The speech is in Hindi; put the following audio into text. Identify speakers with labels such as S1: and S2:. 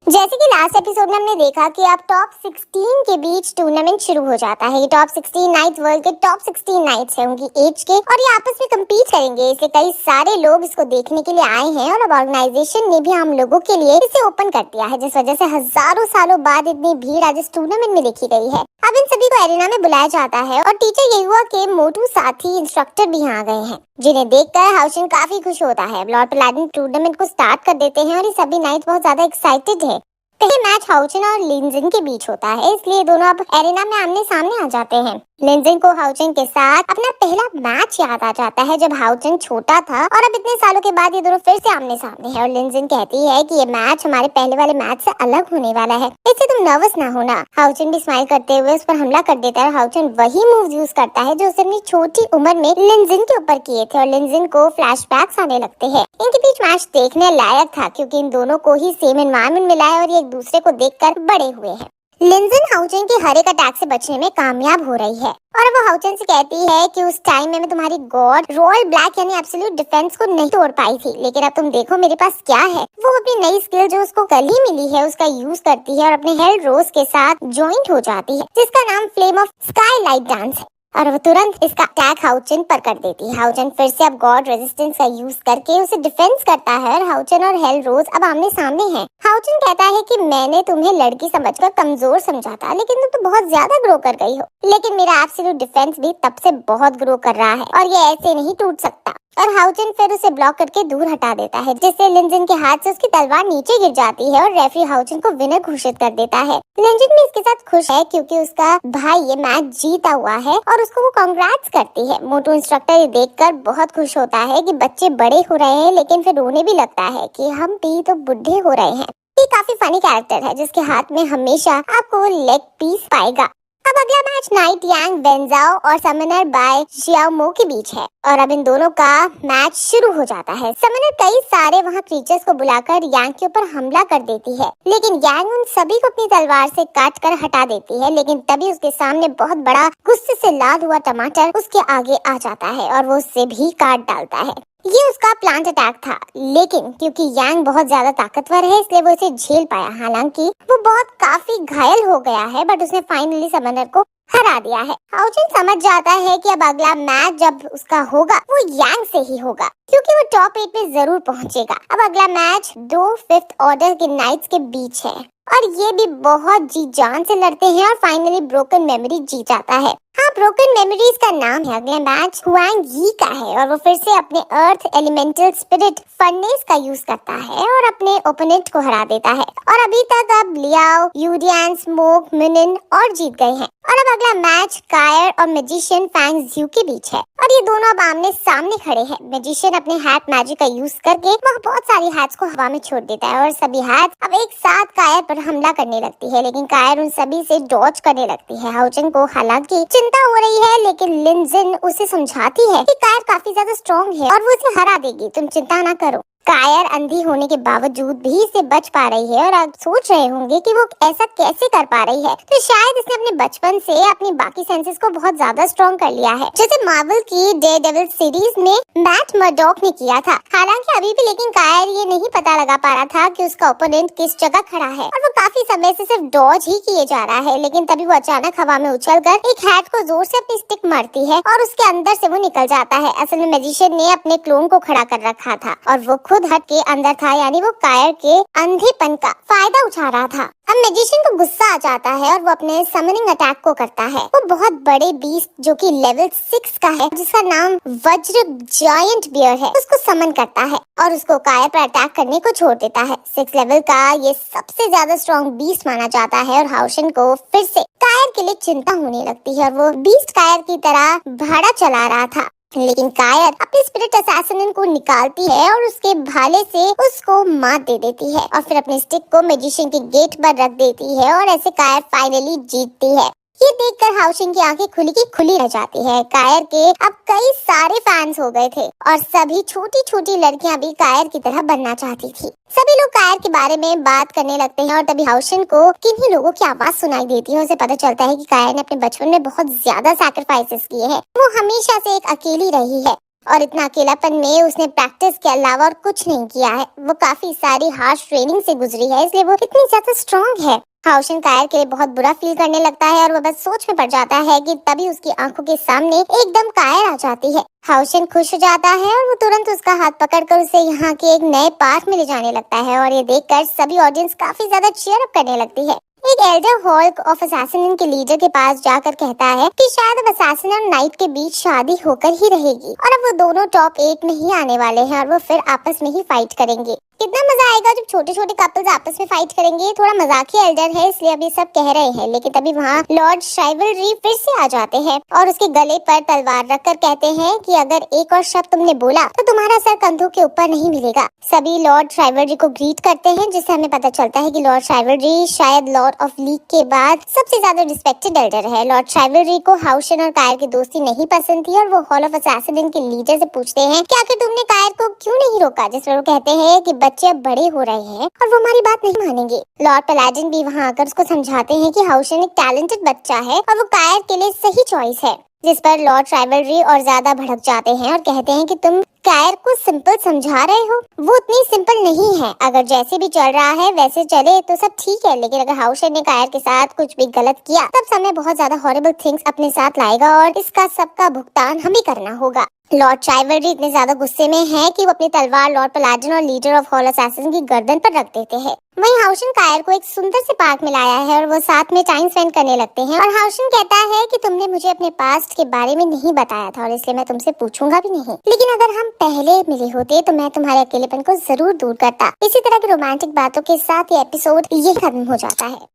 S1: जैसे कि लास्ट एपिसोड में हमने देखा कि अब टॉप 16 के बीच टूर्नामेंट शुरू हो जाता है। ये टॉप 16 नाइट वर्ल्ड के टॉप 16 नाइट्स हैं उनकी एज के, और ये आपस में कम्पीट करेंगे। इसलिए कई सारे लोग इसको देखने के लिए आए हैं और अब ऑर्गेनाइजेशन ने भी हम लोगों के लिए इसे ओपन कर दिया है, जिस वजह से हजारों सालों बाद इतनी भीड़ आज इस टूर्नामेंट में देखी गई है। अब इन सभी को एरिना में बुलाया जाता है और टीचर येहुआ के मोटू साथी इंस्ट्रक्टर भी यहाँ आ गए हैं, जिन्हें देखकर हाउचिन काफी खुश होता है। लॉर्ड पलाडिन टूर्नामेंट को स्टार्ट कर देते हैं और ये सभी नाइट बहुत ज्यादा एक्साइटेड है। पहले मैच हाउचिन और लिनजिन के बीच होता है, इसलिए दोनों अब एरिना में आमने सामने आ जाते हैं। लिनजिन को हाउचिन के साथ अपना पहला मैच याद आ जाता है जब हाउचिन छोटा था, और अब इतने सालों के बाद ये दोनों फिर से आमने सामने हैं। और लिनजिन कहती है कि ये मैच हमारे पहले वाले मैच से अलग होने वाला है, इससे तुम नर्वस ना होना। हाउचिन भी स्माइल करते हुए उस पर हमला कर देता है और हाउचिन वही मूव यूज करता है जो उसने अपनी छोटी उम्र में लिनजिन के ऊपर किए थे, और लिनजिन को फ्लैशबैक्स आने लगते हैं। इनके बीच मैच देखने लायक था क्योंकि इन दोनों को ही सेम एनवायरनमेंट मिला है और ये एक दूसरे को देखकर बड़े हुए हैं। लिनजिन हाउचिन के हर एक अटैक से बचने में कामयाब हो रही है, और वो हाउचिन से कहती है कि उस टाइम में मैं तुम्हारी गॉड रॉयल ब्लैक यानी एब्सोल्यूट डिफेंस को नहीं तोड़ पाई थी, लेकिन अब तुम देखो मेरे पास क्या है। वो अपनी नई स्किल जो उसको कल ही मिली है उसका यूज करती है और अपने हेल्ड रोज के साथ ज्वाइंट हो जाती है, जिसका नाम flame of sky light dance है, और वो तुरंत इसका अटैक हाउचिन पर कर देती है। हाउचिन फिर से अब गॉड रेजिस्टेंस का यूज करके उसे डिफेंस करता है और हाउचिन और हेल रोज अब आमने सामने हैं। हाउचिन कहता है कि मैंने तुम्हें लड़की समझकर कमजोर समझा था, लेकिन तुम तो बहुत ज्यादा ग्रो कर गई हो। लेकिन मेरा एब्सोल्यूट डिफेंस भी तब से बहुत ग्रो कर रहा है और ये ऐसे नहीं टूट सकता। और हाउचिन फिर उसे ब्लॉक करके दूर हटा देता है, जिससे लिनजिन के हाथ से उसकी तलवार नीचे गिर जाती है और रेफरी हाउचिन को विनर घोषित कर देता है। लिनजिन भी इसके साथ खुश है क्योंकि उसका भाई ये मैच जीता हुआ है और उसको वो कांग्रेट्स करती है। मोटू इंस्ट्रक्टर ये देखकर बहुत खुश होता है कि बच्चे बड़े हो रहे हैं, लेकिन फिर रोने भी लगता है कि हम भी तो बुढ़े हो रहे हैं। ये काफी फनी कैरेक्टर है जिसके हाथ में हमेशा आपको लेग पीस पाएगा। अब अगला मैच नाइट यांग वेंजाओ और समनर बाय जियाओमो के बीच है, और अब इन दोनों का मैच शुरू हो जाता है। समनर कई सारे वहाँ क्रीचर्स को बुलाकर यांग के ऊपर हमला कर देती है, लेकिन यांग उन सभी को अपनी तलवार से काट कर हटा देती है। लेकिन तभी उसके सामने बहुत बड़ा गुस्से से लाल हुआ टमाटर उसके आगे आ जाता है और वो उससे भी काट डालता है। ये उसका प्लांट अटैक था, लेकिन क्योंकि यांग बहुत ज्यादा ताकतवर है इसलिए वो इसे झेल पाया। हालांकि वो बहुत काफी घायल हो गया है, बट उसने फाइनली समनर को हरा दिया है। हाउचिन समझ जाता है कि अब अगला मैच जब उसका होगा वो यांग से ही होगा, क्योंकि वो टॉप 8 पे जरूर पहुंचेगा। अब अगला मैच दो 5th ऑर्डर के नाइट्स के बीच है, और ये भी बहुत जी जान से लड़ते हैं और फाइनली ब्रोकन मेमोरी जीत जाता है। हाँ, ब्रोकन मेमोरीज का नाम है। अगला मैच हुआंग यी का है और वो फिर से अपने अर्थ एलिमेंटल स्पिरिट फर्नेस का यूज करता है और अपने ओपोनेंट को हरा देता है। और अभी तक अब लियाओ, यूडियन, स्मोक, मिनिन और जीत गए हैं। और अब अगला मैच कायर और मैजिशियन फैंग ज्यू के बीच है, और ये दोनों अब आमने सामने खड़े हैं। मैजिशियन अपने हैट मैजिक का यूज करके वह बहुत सारी हैट्स को हवा में छोड़ देता है और सभी हैट्स अब एक साथ कायर पर हमला करने लगती है, लेकिन कायर उन सभी से डॉज करने लगती है। हाउचिन को हालांकि चिंता हो रही है, लेकिन लिनजिन उसे समझाती है कि कायर काफी ज्यादा स्ट्रॉन्ग है और वो इसे हरा देगी, तुम चिंता ना करो। कायर अंधी होने के बावजूद भी इसे बच पा रही है, और आप सोच रहे होंगे कि वो ऐसा कैसे कर पा रही है, तो शायद इसने अपने बचपन से अपनी बाकी सेंसेस को बहुत ज्यादा स्ट्रॉन्ग कर लिया है, जैसे मार्वल की डेयरडेविल सीरीज में मैट मर्डॉक ने किया था। हालांकि अभी भी लेकिन कायर ये नहीं पता लगा पा रहा था कि उसका ओपोनेंट किस जगह खड़ा है, और वो काफी समय से सिर्फ डॉज ही किए जा रहा है। लेकिन तभी वो अचानक हवा में उछलकर एक हैट को जोर से अपनी स्टिक मारती है और उसके अंदर से वो निकल जाता है। असल में मैजिशियन ने अपने क्लोन को खड़ा कर रखा था और वो खुद हट के अंदर था, यानी वो कायर के अंधेपन का फायदा उठा रहा था। अब मैजिशियन को गुस्सा आ जाता है और वो अपने समनिंग अटैक को करता है। वो बहुत बड़े बीस्ट जो कि लेवल 6 का है, जिसका नाम वज्र जायंट बियर है, उसको समन करता है और उसको कायर पर अटैक करने को छोड़ देता है। 6 लेवल का ये सबसे ज्यादा स्ट्रॉन्ग बीस्ट माना जाता है, और हाउचिन को फिर से कायर के लिए चिंता होने लगती है और वो बीस्ट कायर की तरह भाड़ा चला रहा था। लेकिन कायर अपनी स्पिरिट असैसिन को निकालती है और उसके भाले से उसको मार दे देती है और फिर अपने स्टिक को मैजिशियन के गेट पर रख देती है, और ऐसे कायर फाइनली जीतती है। ये देखकर हाउचिन की आंखें खुली की खुली रह जाती है। कायर के अब कई सारे फैंस हो गए थे और सभी छोटी छोटी लड़कियां भी कायर की तरह बनना चाहती थी। सभी लोग कायर के बारे में बात करने लगते हैं, और तभी हाउचिन को किन्हीं लोगों की आवाज सुनाई देती है। उसे पता चलता है कि कायर ने अपने बचपन में बहुत ज्यादा सैक्रिफाइसेस किए हैं। वो हमेशा से एक अकेली रही है। और इतना अकेलापन में उसने प्रैक्टिस के अलावा और कुछ नहीं किया है। वो काफी सारी हार्श ट्रेनिंग से गुजरी है, इसलिए वो इतनी ज्यादा स्ट्रॉन्ग है। हाउशन कायर के लिए बहुत बुरा फील करने लगता है और वो बस सोच में पड़ जाता है कि तभी उसकी आंखों के सामने एकदम कायर आ जाती है। हाउशन खुश हो जाता है और वो तुरंत उसका हाथ पकड़कर उसे यहाँ के एक नए पार्क में ले जाने लगता है और ये देखकर सभी ऑडियंस काफी ज्यादा चीयर अप करने लगती है। एक एल्डर हॉल्क ऑफ असैसिन के लीडर के पास जाकर कहता है कि शायद अब असैसिन और नाइट के बीच शादी होकर ही रहेगी और अब वो दोनों टॉप 8 में ही आने वाले हैं और वो फिर आपस में ही फाइट करेंगे। कितना मजा आएगा जब छोटे छोटे कपल्स आपस में फाइट करेंगे। थोड़ा मजाकी एल्डर है इसलिए अभी सब कह रहे हैं, लेकिन तभी वहाँ लॉर्ड शाइवलरी फिर से आ जाते हैं और उसके गले पर तलवार रखकर कहते हैं कि अगर एक और शब्द तुमने बोला तो तुम्हारा सर कंधों के ऊपर नहीं मिलेगा। सभी लॉर्ड शाइवलरी को ग्रीट करते हैं, जिससे हमें पता चलता है कि लॉर्ड शाइवलरी शायद लॉर्ड ऑफ लीग के बाद सबसे ज्यादा रिस्पेक्टेड एल्डर है। लॉर्ड शाइवलरी को हाउशन और कायर की दोस्ती नहीं पसंद थी और वो हॉल ऑफ असैसिन के लीडर से पूछते हैं कि आखिर तुमने कायर को क्यों नहीं रोका, जिस पर वो कहते हैं कि बच्चे अब बड़े हो रहे हैं और वो हमारी बात नहीं मानेंगे। लॉर्ड पैलाडिन भी वहाँ आकर उसको समझाते हैं कि हाउशन एक टैलेंटेड बच्चा है और वो कायर के लिए सही चॉइस है, जिस पर लॉर्ड शाइवलरी और ज्यादा भड़क जाते हैं और कहते हैं कि तुम कायर को सिंपल समझा रहे हो, वो उतनी सिंपल नहीं है। अगर जैसे भी चल रहा है वैसे चले तो सब ठीक है, लेकिन अगर हाउशन ने कायर के साथ कुछ भी गलत किया तब समय बहुत ज्यादा हॉरिबल थिंग्स अपने साथ लाएगा और इसका सबका भुगतान हमें करना होगा। लॉर्ड शाइवलरी इतने ज्यादा गुस्से में है कि वो अपनी तलवार लॉर्ड पैलाडिन और लीडर ऑफ हॉल असैसिन की गर्दन पर रख देते हैं। वहीं हाउशन कायर को एक सुंदर से पार्क में लाया है और वो साथ में टाइम स्पेंड करने लगते हैं और हाउशन कहता है कि तुमने मुझे अपने पास्ट के बारे में नहीं बताया था और इसलिए मैं तुमसे पूछूंगा भी नहीं, लेकिन अगर हम पहले मिले होते तो मैं तुम्हारे अकेलेपन को जरूर दूर करता। इसी तरह की रोमांटिक बातों के साथ ये एपिसोड खत्म हो जाता है।